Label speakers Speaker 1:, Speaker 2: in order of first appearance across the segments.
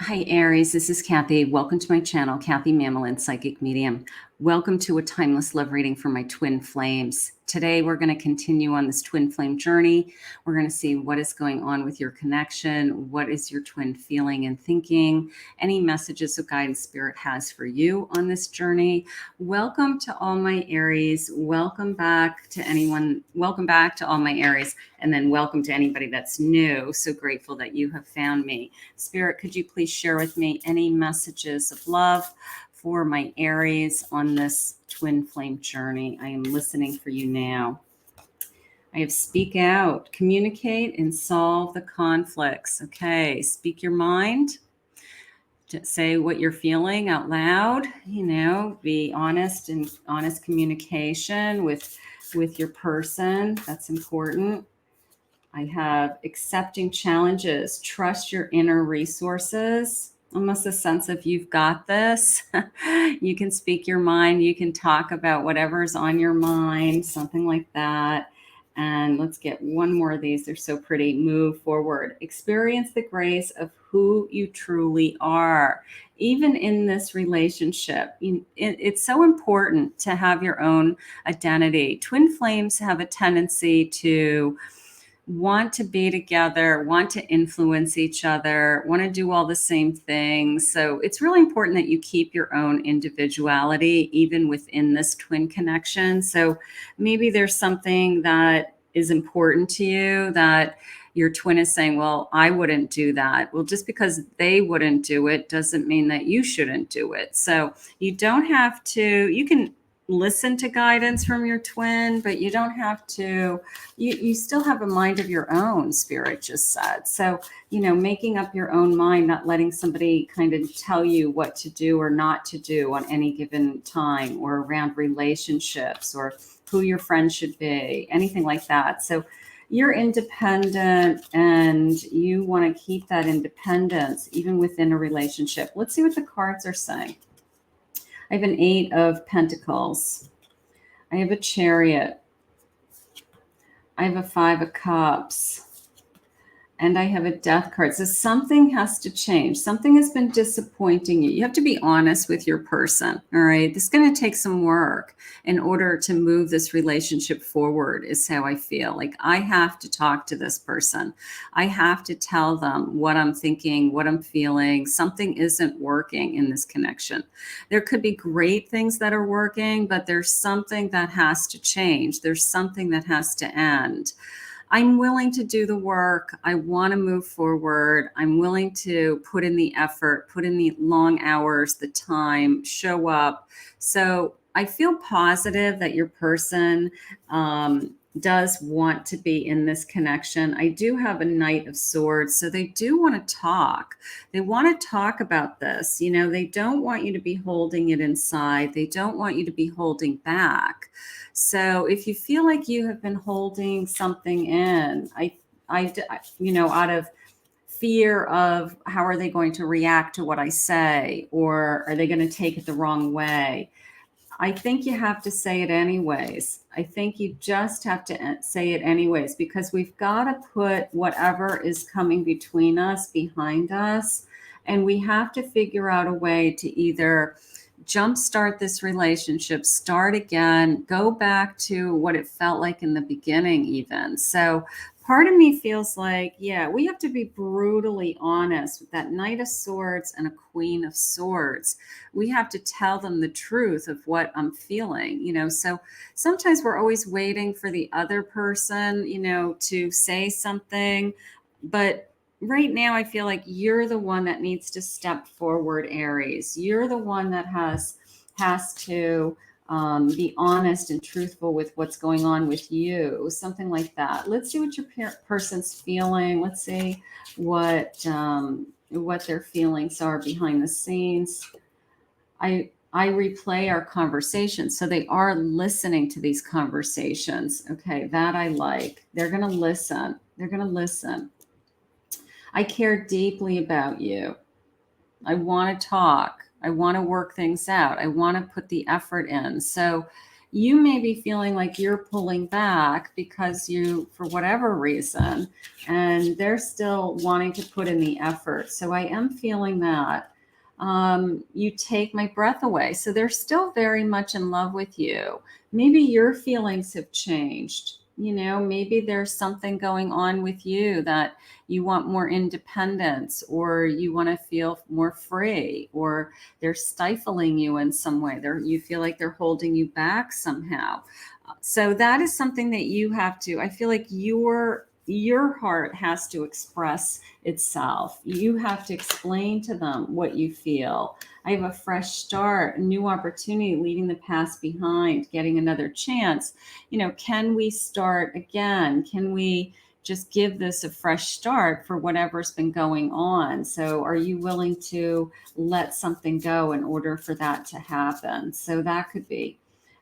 Speaker 1: Hi, Aries. This is Kathy. Welcome to my channel, Kathy Mamolen, Psychic Medium. Welcome to a timeless love reading for my twin flames. Today, we're going to continue on this twin flame journey. We're going to see what is going on with your connection. What is your twin feeling and thinking? Any messages of guidance Spirit has for you on this journey. Welcome to all my Aries. Welcome back to anyone. Welcome back to all my Aries. And then welcome to anybody that's new. So grateful that you have found me. Spirit, could you please share with me any messages of love for my Aries on this twin flame journey? I am listening for you now. I have speak out, communicate, and solve the conflicts. Okay, speak your mind. Just say what you're feeling out loud. Be honest and honest communication with your person. That's important. I have accepting challenges, trust your inner resources, almost a sense of you've got this. You can speak your mind. You can talk about whatever's on your mind, something like that. And let's get one more of these. They're so pretty. Move forward. Experience the grace of who you truly are. Even in this relationship, it's so important to have your own identity. Twin flames have a tendency to want to be together, want to influence each other, want to do all the same things. So it's really important that you keep your own individuality even within this twin connection. So maybe there's something that is important to you that your twin is saying, well, I wouldn't do that. Well, just because they wouldn't do it doesn't mean that you shouldn't do it. So you don't have to, you can listen to guidance from your twin, but you don't have to, you still have a mind of your own, Spirit just said. So, making up your own mind, not letting somebody kind of tell you what to do or not to do on any given time or around relationships or who your friend should be, anything like that. So you're independent and you want to keep that independence even within a relationship. Let's see what the cards are saying. I have an 8 of Pentacles. I have a Chariot. I have a 5 of Cups. And I have a Death card. So something has to change. Something has been disappointing you. You have to be honest with your person. All right. This is going to take some work in order to move this relationship forward, is how I feel. Like I have to talk to this person. I have to tell them what I'm thinking, what I'm feeling. Something isn't working in this connection. There could be great things that are working, but there's something that has to change. There's something that has to end. I'm willing to do the work. I want to move forward. I'm willing to put in the effort, put in the long hours, the time, show up. So I feel positive that your person does want to be in this connection. I do have a Knight of Swords, so they do want to talk. They want to talk about this. They don't want you to be holding it inside. They don't want you to be holding back. So if you feel like you have been holding something in, out of fear of how are they going to react to what I say, or are they going to take it the wrong way? I think you have to say it anyways. I think you just have to say it anyways, because we've got to put whatever is coming between us behind us. And we have to figure out a way to either jumpstart this relationship, start again, go back to what it felt like in the beginning, even. So part of me feels like, yeah, we have to be brutally honest with that Knight of Swords and a Queen of Swords. We have to tell them the truth of what I'm feeling, So sometimes we're always waiting for the other person, to say something. But right now, I feel like you're the one that needs to step forward, Aries. You're the one that has to be honest and truthful with what's going on with you, something like that. Let's see what your person's feeling. Let's see what their feelings are behind the scenes. I replay our conversations, so they are listening to these conversations. Okay, that I like. They're going to listen. They're going to listen. I care deeply about you. I want to talk. I want to work things out. I want to put the effort in. So you may be feeling like you're pulling back because you, for whatever reason, and they're still wanting to put in the effort. So I am feeling that. You take my breath away. So they're still very much in love with you. Maybe your feelings have changed. You know, maybe there's something going on with you that you want more independence, or you want to feel more free, or they're stifling you in some way. You feel like they're holding you back somehow. So that is something that you have to, I feel like your heart has to express itself. You have to explain to them what you feel. I have a fresh start, a new opportunity, leaving the past behind, getting another chance. You know, can we start again? Can we just give this a fresh start for whatever's been going on? So are you willing to let something go in order for that to happen? So that could be.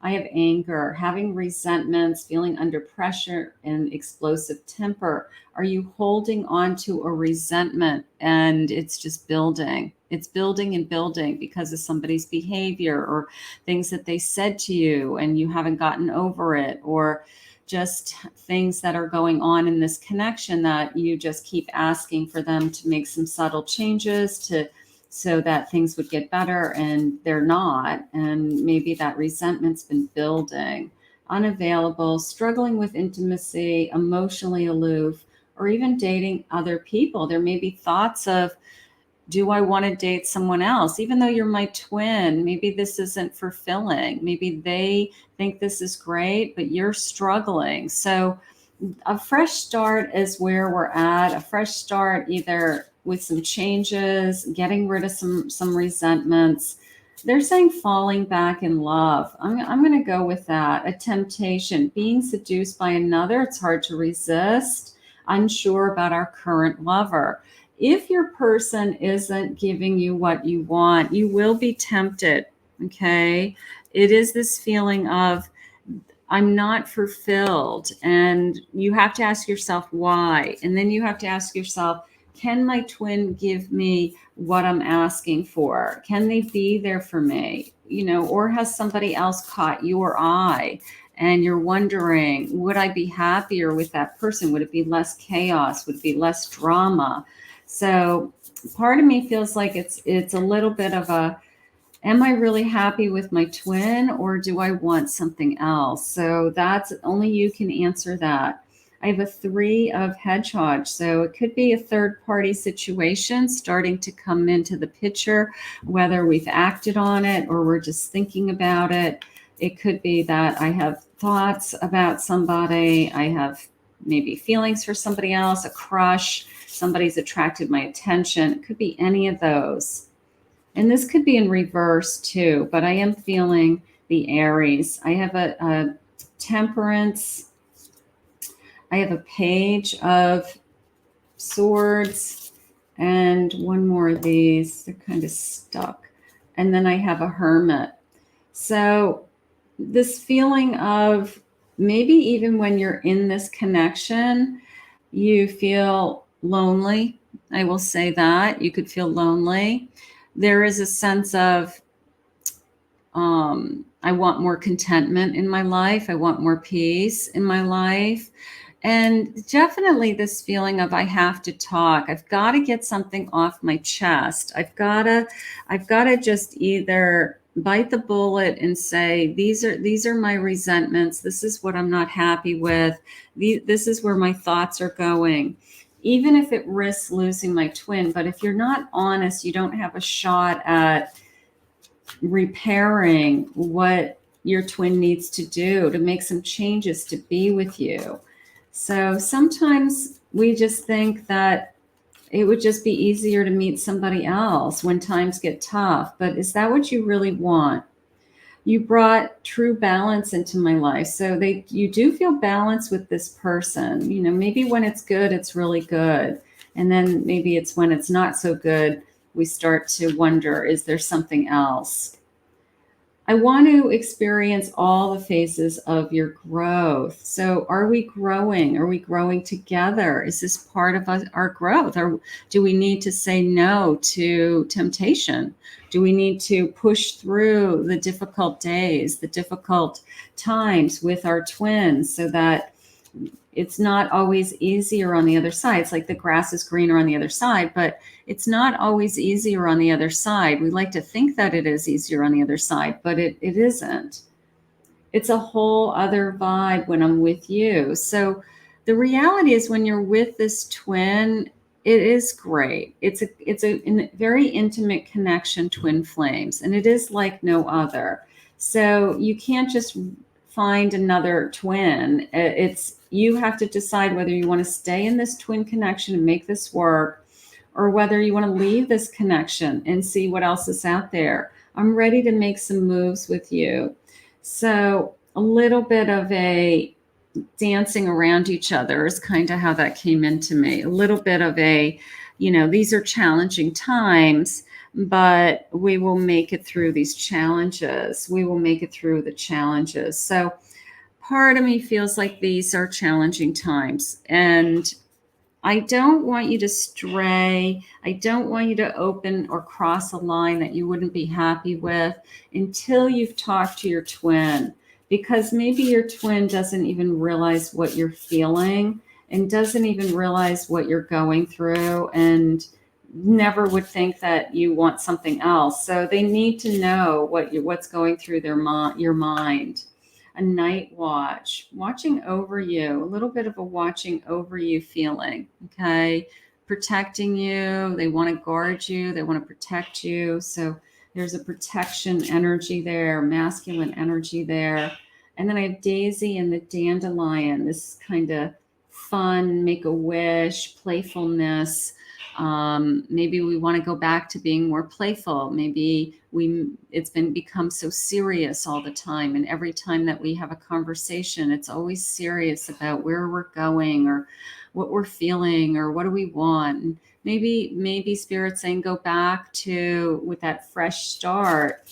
Speaker 1: I have anger, having resentments, feeling under pressure, and explosive temper. Are you holding on to a resentment and it's just building? It's building and building because of somebody's behavior or things that they said to you and you haven't gotten over it, or just things that are going on in this connection that you just keep asking for them to make some subtle changes so that things would get better, and they're not. And maybe that resentment's been building. Unavailable, struggling with intimacy, emotionally aloof, or even dating other people. There may be thoughts of, do I want to date someone else? Even though you're my twin, maybe this isn't fulfilling. Maybe they think this is great, but you're struggling. So a fresh start is where we're at. A fresh start, either with some changes, getting rid of some resentments. They're saying falling back in love. I'm going to go with that. A temptation, being seduced by another. It's hard to resist. Unsure about our current lover. If your person isn't giving you what you want, you will be tempted. Okay. It is this feeling of, I'm not fulfilled. And you have to ask yourself why. And then you have to ask yourself, can my twin give me what I'm asking for? Can they be there for me? You know, or has somebody else caught your eye and you're wondering, would I be happier with that person? Would it be less chaos? Would it be less drama? So part of me feels like it's a little bit of a, am I really happy with my twin, or do I want something else? So that's only you can answer that. I have a 3 of hedgehog. So it could be a third party situation starting to come into the picture, whether we've acted on it or we're just thinking about it. It could be that I have thoughts about somebody. I have maybe feelings for somebody else, a crush, somebody's attracted my attention. It could be any of those. And this could be in reverse too, but I am feeling the Aries. I have a temperance. I have a page of swords and one more of these. They're kind of stuck. And then I have a hermit. So this feeling of maybe even when you're in this connection, you feel lonely. I will say that. You could feel lonely. There is a sense of, I want more contentment in my life. I want more peace in my life. And definitely this feeling of, I have to talk. I've got to get something off my chest. I've got to just either bite the bullet and say, these are my resentments. This is what I'm not happy with. This is where my thoughts are going. Even if it risks losing my twin. But if you're not honest, you don't have a shot at repairing what your twin needs to do to make some changes to be with you. So sometimes we just think that it would just be easier to meet somebody else when times get tough. But is that what you really want? You brought true balance into my life. So you do feel balance with this person. You know, maybe when it's good, it's really good. And then maybe it's when it's not so good, we start to wonder, is there something else? I want to experience all the phases of your growth. So, are we growing? Are we growing together? Is this part of our growth? Or do we need to say no to temptation? Do we need to push through the difficult days, the difficult times with our twins so that it's not always easier on the other side? It's like the grass is greener on the other side, but it's not always easier on the other side. We like to think that it is easier on the other side, but it isn't. It's a whole other vibe when I'm with you. So the reality is when you're with this twin, it is great. It's a very intimate connection, twin flames, and it is like no other. So you can't just find another twin. It's you have to decide whether you want to stay in this twin connection and make this work, or whether you want to leave this connection and see what else is out there. I'm ready to make some moves with you. So a little bit of a dancing around each other is kind of how that came into me. A little bit of a, these are challenging times, but we will make it through these challenges. We will make it through the challenges. So part of me feels like these are challenging times, and I don't want you to stray. I don't want you to open or cross a line that you wouldn't be happy with until you've talked to your twin, because maybe your twin doesn't even realize what you're feeling and doesn't even realize what you're going through and never would think that you want something else. So they need to know what's going through your mind. A night watch, watching over you, a little bit of a watching over you feeling, okay? Protecting you. They want to guard you. They want to protect you. So there's a protection energy there, masculine energy there. And then I have Daisy and the dandelion, this kind of fun, make a wish, playfulness. Maybe we want to go back to being more playful. Maybe it's become so serious all the time, and every time that we have a conversation, it's always serious about where we're going or what we're feeling or what do we want. And maybe Spirit's saying go back to, with that fresh start,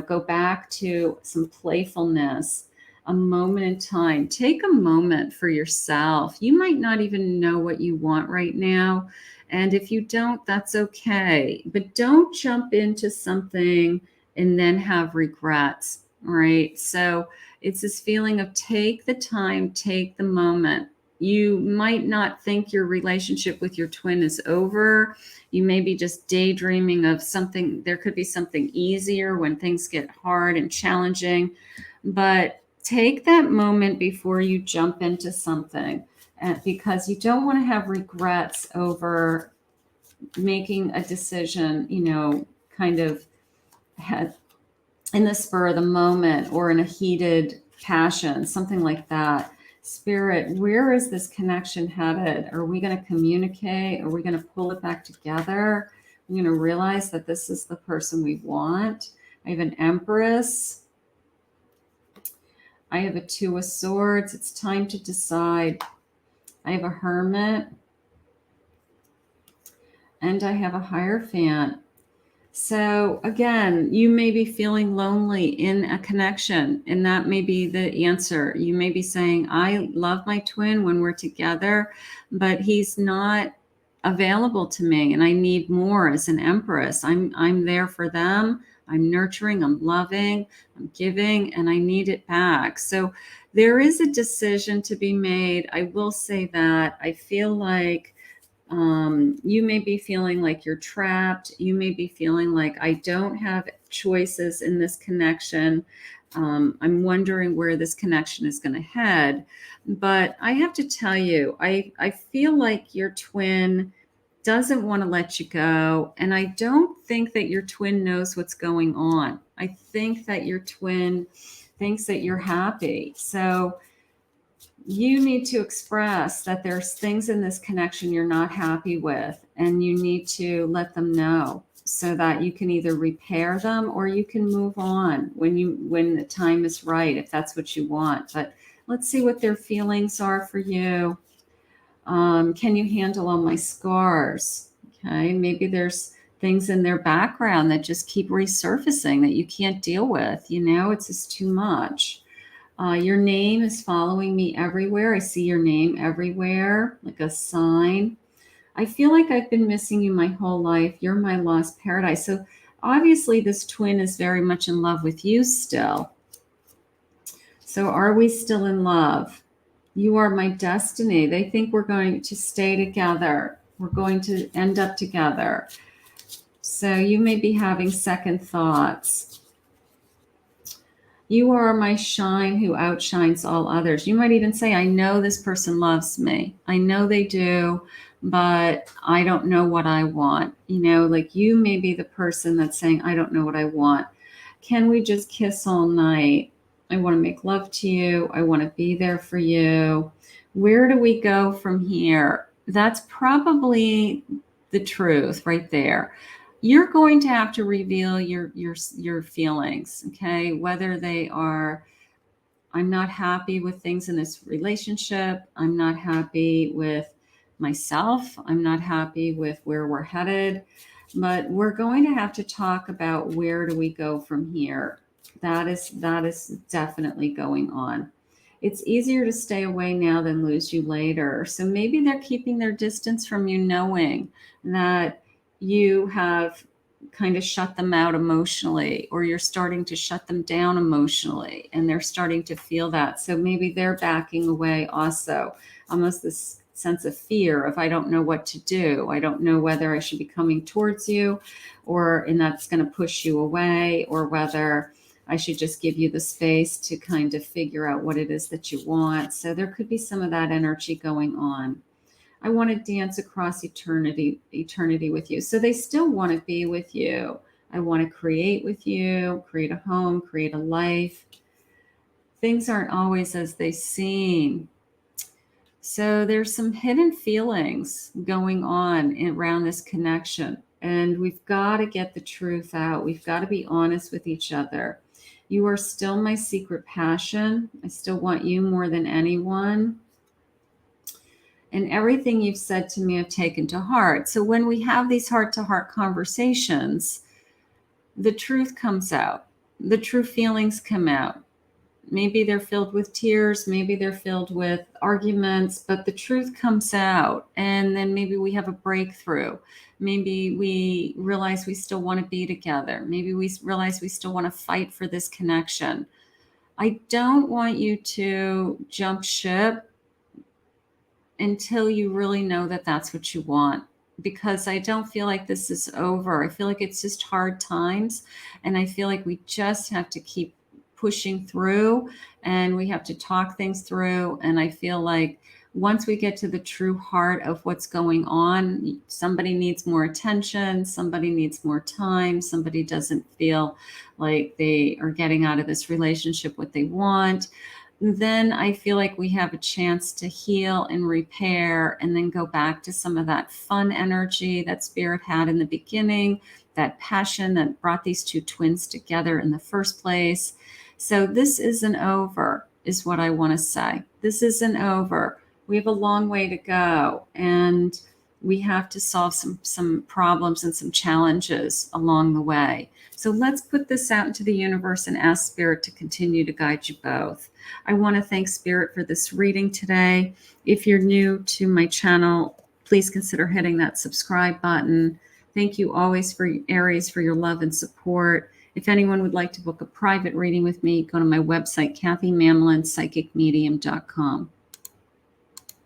Speaker 1: go back to some playfulness, a moment in time. Take a moment for yourself. You might not even know what you want right now. And if you don't, that's okay. But don't jump into something and then have regrets, right? So it's this feeling of take the time, take the moment. You might not think your relationship with your twin is over. You may be just daydreaming of something. There could be something easier when things get hard and challenging. But take that moment before you jump into something, because you don't want to have regrets over making a decision, kind of in the spur of the moment or in a heated passion, something like that. Spirit, where is this connection headed? Are we going to communicate? Are we going to pull it back together? We're going to realize that this is the person we want. I have an Empress. I have a Two of Swords. It's time to decide. I have a Hermit. And I have a Hierophant. So again, you may be feeling lonely in a connection, and that may be the answer. You may be saying, I love my twin when we're together, but he's not available to me, and I need more as an Empress. I'm there for them. I'm nurturing, I'm loving, I'm giving, and I need it back. So there is a decision to be made. I will say that I feel like you may be feeling like you're trapped. You may be feeling like I don't have choices in this connection. I'm wondering where this connection is going to head. But I have to tell you, I feel like your twin doesn't want to let you go. And I don't think that your twin knows what's going on. I think that your twin thinks that you're happy. So you need to express that there's things in this connection you're not happy with, and you need to let them know so that you can either repair them or you can move on when the time is right, if that's what you want. But let's see what their feelings are for you. Can you handle all my scars? Okay, maybe there's things in their background that just keep resurfacing that you can't deal with. It's just too much. Your name is following me everywhere. I see your name everywhere, like a sign. I feel like I've been missing you my whole life. You're my lost paradise. So obviously this twin is very much in love with you still. So are we still in love? You are my destiny. They think we're going to stay together. We're going to end up together. So you may be having second thoughts. You are my shine who outshines all others. You might even say, I know this person loves me. I know they do, but I don't know what I want. Like you may be the person that's saying, I don't know what I want. Can we just kiss all night? I want to make love to you. I want to be there for you. Where do we go from here? That's probably the truth right there. You're going to have to reveal your feelings, okay? Whether they are, I'm not happy with things in this relationship. I'm not happy with myself. I'm not happy with where we're headed. But we're going to have to talk about where do we go from here. That is definitely going on. It's easier to stay away now than lose you later. So maybe they're keeping their distance from you, knowing that you have kind of shut them out emotionally, or you're starting to shut them down emotionally, and they're starting to feel that. So maybe they're backing away also, almost this sense of fear of, I don't know what to do. I don't know whether I should be coming towards you, and that's going to push you away, or whether I should just give you the space to kind of figure out what it is that you want. So there could be some of that energy going on. I want to dance across eternity with you. So they still want to be with you. I want to create with you, create a home, create a life. Things aren't always as they seem. So there's some hidden feelings going on around this connection. And we've got to get the truth out. We've got to be honest with each other. You are still my secret passion. I still want you more than anyone. And everything you've said to me, I've taken to heart. So when we have these heart-to-heart conversations, the truth comes out. The true feelings come out. Maybe they're filled with tears. Maybe they're filled with arguments, but the truth comes out. And then maybe we have a breakthrough. Maybe we realize we still want to be together. Maybe we realize we still want to fight for this connection. I don't want you to jump ship until you really know that that's what you want, because I don't feel like this is over. I feel like it's just hard times, and I feel like we just have to keep pushing through, and we have to talk things through. And I feel like once we get to the true heart of what's going on, somebody needs more attention, somebody needs more time, somebody doesn't feel like they are getting out of this relationship what they want, then I feel like we have a chance to heal and repair, and then go back to some of that fun energy that Spirit had in the beginning, that passion that brought these two twins together in the first place. So this isn't over, is what I want to say. This isn't over. We have a long way to go, and we have to solve some problems and some challenges along the way. So let's put this out into the universe and ask Spirit to continue to guide you both. I want to thank Spirit for this reading today. If you're new to my channel, please consider hitting that subscribe button. Thank you always, for Aries, for your love and support. If anyone would like to book a private reading with me, go to my website, KathyMamolenPsychicMedium.com.